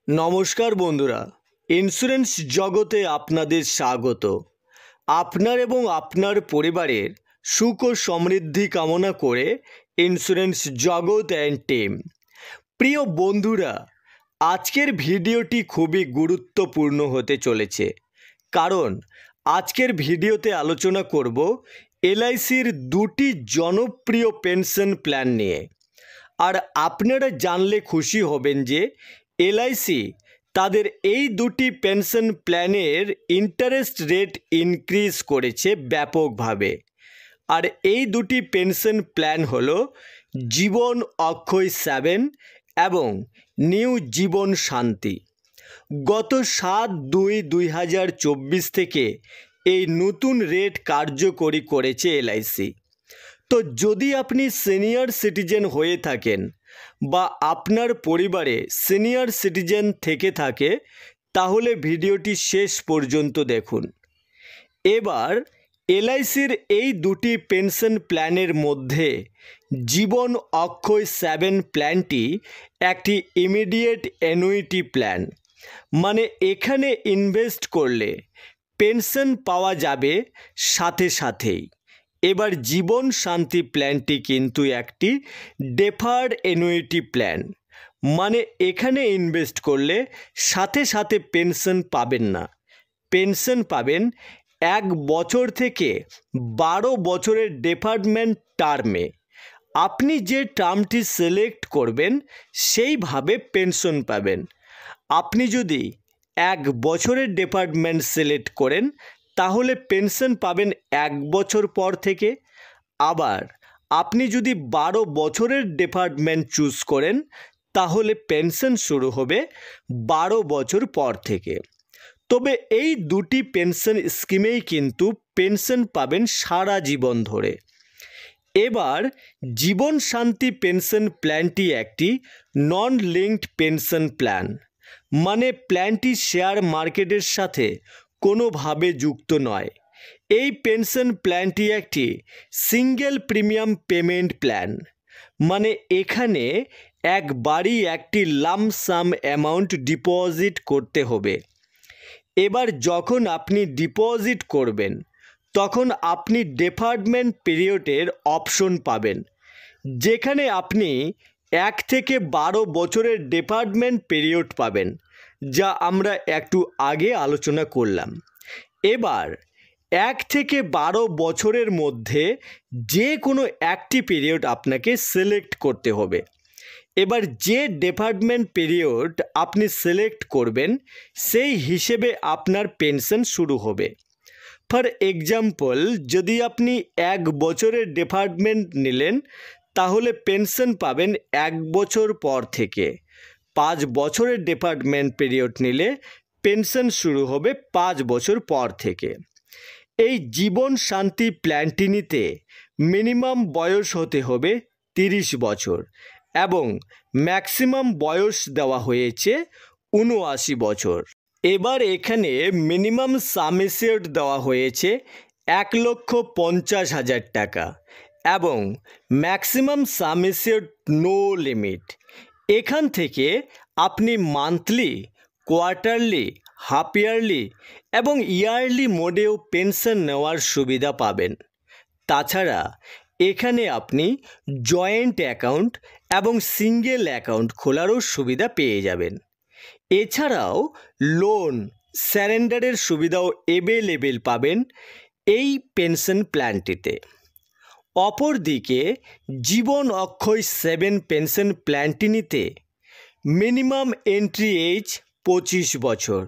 নমস্কার বন্ধুরা, ইন্স্যুরেন্স জগতে আপনাদের স্বাগত। আপনার এবং আপনার পরিবারের সুখ ও সমৃদ্ধি কামনা করে ইন্স্যুরেন্স জগৎ অ্যান্ড টিম। প্রিয় বন্ধুরা, আজকের ভিডিওটি খুবই গুরুত্বপূর্ণ হতে চলেছে, কারণ আজকের ভিডিওতে আলোচনা করব এলআইসির দুটি জনপ্রিয় পেনশন প্ল্যান নিয়ে। আর আপনারা জানলে খুশি হবেন যে এলআইসি তাদের এই দুটি পেনশন প্ল্যানের ইন্টারেস্ট রেট ইনক্রিজ করেছে ব্যাপকভাবে। আর এই দুটি পেনশন প্ল্যান হলো জীবন অক্ষয় 7 এবং নিউ জীবন শান্তি। গত 7/2/2024 থেকে এই নতুন রেট কার্যকরী করেছে এলআইসি। তো যদি আপনি সিনিয়র সিটিজেন হয়ে থাকেন বা আপনার পরিবারে সিনিয়র সিটিজেন থেকে থাকে, তাহলে ভিডিওটি শেষ পর্যন্ত দেখুন। এবার এলআইসির এই দুটি পেনশন প্ল্যানের মধ্যে জীবন অক্ষয় 7 প্ল্যানটি একটি ইমিডিয়েট অ্যানুইটি প্ল্যান, মানে এখানে ইনভেস্ট করলে পেনশন পাওয়া যাবে সাথে সাথেই। এবার জীবন শান্তি প্ল্যানটি কিন্তু একটি ডেফার্ড অ্যানুইটি প্ল্যান, মানে এখানে ইনভেস্ট করলে সাথে সাথে পেনশন পাবেন না, পেনশন পাবেন 1 বছর থেকে 12 বছরের ডেফার্ডমেন্ট টার্মে। আপনি যে টার্মটি সিলেক্ট করবেন সেইভাবে পেনশন পাবেন। আপনি যদি 1 বছরের ডেফার্ডমেন্ট সিলেক্ট করেন তাহলে পেনশন পাবেন 1 বছর পর থেকে। আবার আপনি যদি 12 বছরের ডেফার্ডমেন্ট চুজ করেন তাহলে পেনশন শুরু হবে 12 বছর পর থেকে। তবে এই দুটি পেনশন স্কিমেই কিন্তু পেনশন পাবেন সারা জীবন ধরে। এবার জীবন শান্তি পেনশন প্ল্যানটি একটি নন লিঙ্কড পেনশন প্ল্যান, মানে প্ল্যানটি শেয়ার মার্কেটের সাথে কোনোভাবে যুক্ত নয়। এই পেনশন প্ল্যানটি একটি সিঙ্গেল প্রিমিয়াম পেমেন্ট প্ল্যান, মানে এখানে একবারই একটি লামসাম অ্যামাউন্ট ডিপোজিট করতে হবে। এবার যখন আপনি ডিপোজিট করবেন তখন আপনি ডেফার্ডমেন্ট পিরিয়ডের অপশন পাবেন, যেখানে আপনি 1 থেকে 12 বছরের ডেফার্ডমেন্ট পিরিয়ড পাবেন, যা আমরা একটু আগে আলোচনা করলাম। এবার 1 থেকে 12 বছরের মধ্যে যে কোনো একটি পিরিয়ড আপনাকে সিলেক্ট করতে হবে। এবার যে ডেফার্ডমেন্ট পিরিয়ড আপনি সিলেক্ট করবেন সেই হিসেবে আপনার পেনশন শুরু হবে। ফর এক্সাম্পল, যদি আপনি 1 বছরের ডেফার্ডমেন্ট নিলেন তাহলে পেনশন পাবেন 1 বছর পর থেকে। 5 বছরের ডেফার্ডমেন্ট পিরিয়ড নিলে পেনশন শুরু হবে 5 বছর পর থেকে। এই জীবন শান্তি প্ল্যানটি নিতে মিনিমাম বয়স হতে হবে 30 বছর এবং ম্যাক্সিমাম বয়স দেওয়া হয়েছে 79 বছর। এবার এখানে মিনিমাম সাম অ্যাসিওর্ড দেওয়া হয়েছে 1,50,000 টাকা এবং ম্যাক্সিমাম সাম অ্যাসিওর্ড নো লিমিট। এখান থেকে আপনি মান্থলি, কোয়ার্টারলি, হাফ ইয়ারলি এবং ইয়ারলি মোডেও পেনশন নেওয়ার সুবিধা পাবেন। তাছাড়া এখানে আপনি জয়েন্ট অ্যাকাউন্ট এবং সিঙ্গেল অ্যাকাউন্ট খোলারও সুবিধা পেয়ে যাবেন। এছাড়াও লোন স্যারেন্ডারের সুবিধাও অ্যাভেলেবেল পাবেন এই পেনশন প্ল্যানটিতে। অপরদিকে জীবন অক্ষয় 7 পেনশন প্ল্যানটি নিতে মিনিমাম এন্ট্রি এজ 25 বছর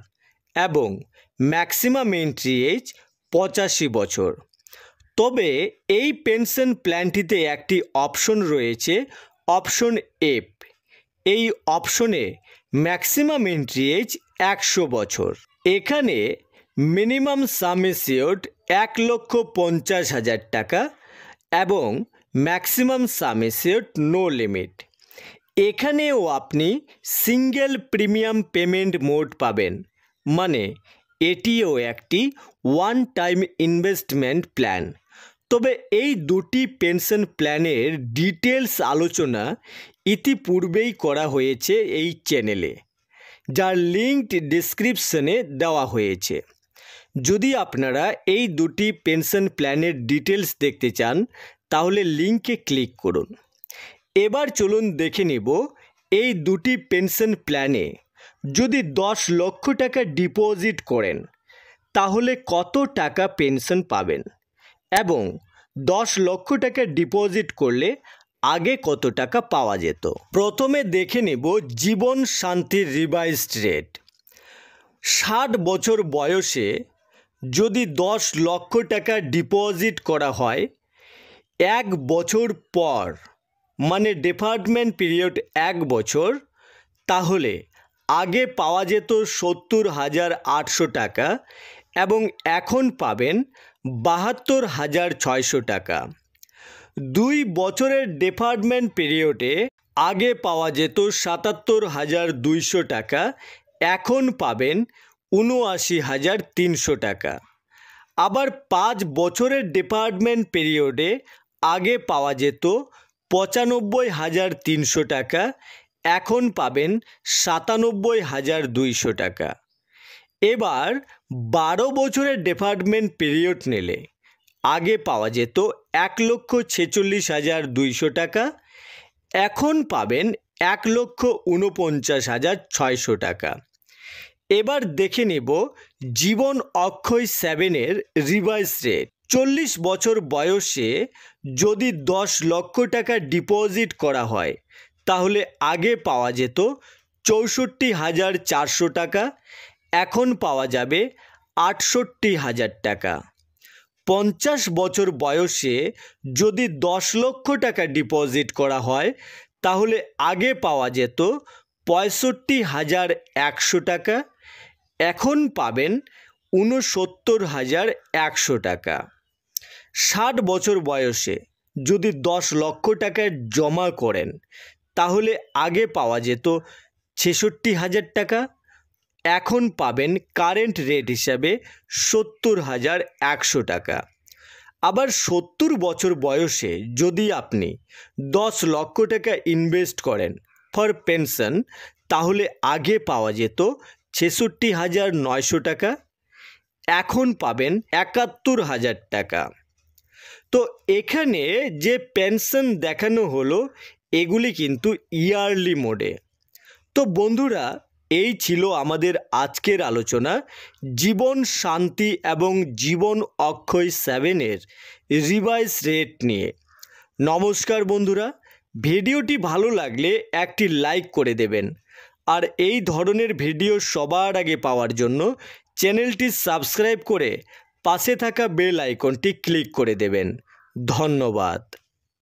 এবং ম্যাক্সিমাম এন্ট্রি এজ 85 বছর। তবে এই পেনশন প্ল্যানটিতে একটি অপশন রয়েছে, অপশন এফ। এই অপশনে ম্যাক্সিমাম এন্ট্রি এজ 100 বছর। এখানে মিনিমাম সাম অ্যাসিওর্ড 1,50,000 টাকা এবং ম্যাক্সিমাম সাম অ্যাসিওর্ড নো লিমিট। এখানেও আপনি সিঙ্গেল প্রিমিয়াম পেমেন্ট মোড পাবেন, মানে এটিও একটি ওয়ান টাইম ইনভেস্টমেন্ট প্ল্যান। তবে এই দুটি পেনশন প্ল্যানের ডিটেলস আলোচনা ইতিপূর্বেই করা হয়েছে এই চ্যানেলে। যার লিঙ্ক ডেসক্রিপশনে দেওয়া হয়েছে। যদি আপনারা এই দুটি পেনশন প্ল্যানের ডিটেলস দেখতে চান তাহলে লিঙ্কে ক্লিক করুন। এবার চলুন দেখে নেব এই দুটি পেনশন প্ল্যানে যদি 10 লক্ষ টাকা ডিপোজিট করেন তাহলে কত টাকা পেনশন পাবেন এবং 10 লক্ষ টাকা ডিপোজিট করলে আগে কত টাকা পাওয়া যেত। প্রথমে দেখে নেব জীবন শান্তির রিভাইজড রেট। 60 বছর বয়সে যদি 10 লক্ষ টাকা ডিপোজিট করা হয়, 1 বছর পর মানে ডেফার্ডমেন্ট পিরিয়ড 1 বছর, তাহলে আগে পাওয়া যেত 70,800 টাকা এবং এখন পাবেন 72,600 টাকা। 2 বছরের ডেফার্ডমেন্ট পিরিয়ডে আগে পাওয়া যেত 77,200 টাকা, এখন পাবেন 79,300 টাকা। আবার 5 বছরের ডেফার্ডমেন্ট পিরিয়ডে আগে পাওয়া যেত 95,300 টাকা, এখন পাবেন 97,200 টাকা। এবার 12 বছরের ডেফার্ডমেন্ট পিরিয়ড নিলে আগে পাওয়া যেত 1,46,200 টাকা, এখন পাবেন 1,49,600 টাকা। এবার দেখে নেব জীবন অক্ষয় 7-এর রিভাইজ রেট। 40 বছর বয়সে যদি 10 লক্ষ টাকা ডিপোজিট করা হয় তাহলে আগে পাওয়া যেত 64,400 টাকা, এখন পাওয়া যাবে 68,000 টাকা। 50 বছর বয়সে যদি 10 লক্ষ টাকা ডিপোজিট করা হয় তাহলে আগে পাওয়া যেত 65,100 টাকা, এখন পাবেন 69,100 টাকা। 60 বছর বয়সে যদি 10 লক্ষ টাকা জমা করেন তাহলে আগে পাওয়া যেত 66,000 টাকা, এখন পাবেন কারেন্ট রেট হিসাবে 70,100 টাকা। আবার 70 বছর বয়সে যদি আপনি 10 লক্ষ টাকা ইনভেস্ট করেন ফর পেনশন তাহলে আগে পাওয়া যেত 66,900 টাকা, এখন পাবেন 71,000 টাকা। তো এখানে যে পেনশন দেখানো হলো এগুলি কিন্তু ইয়ারলি মোডে। তো বন্ধুরা, এই ছিল আমাদের আজকের আলোচনা জীবন শান্তি এবং জীবন অক্ষয় 7-এর রিভাইজ রেট নিয়ে। নমস্কার বন্ধুরা, ভিডিওটি ভালো লাগলে একটি লাইক করে দেবেন আর এই ধরনের ভিডিও সবার আগে পাওয়ার জন্য চ্যানেলটি সাবস্ক্রাইব করে পাশে থাকা বেল আইকনটি ক্লিক করে দেবেন। ধন্যবাদ।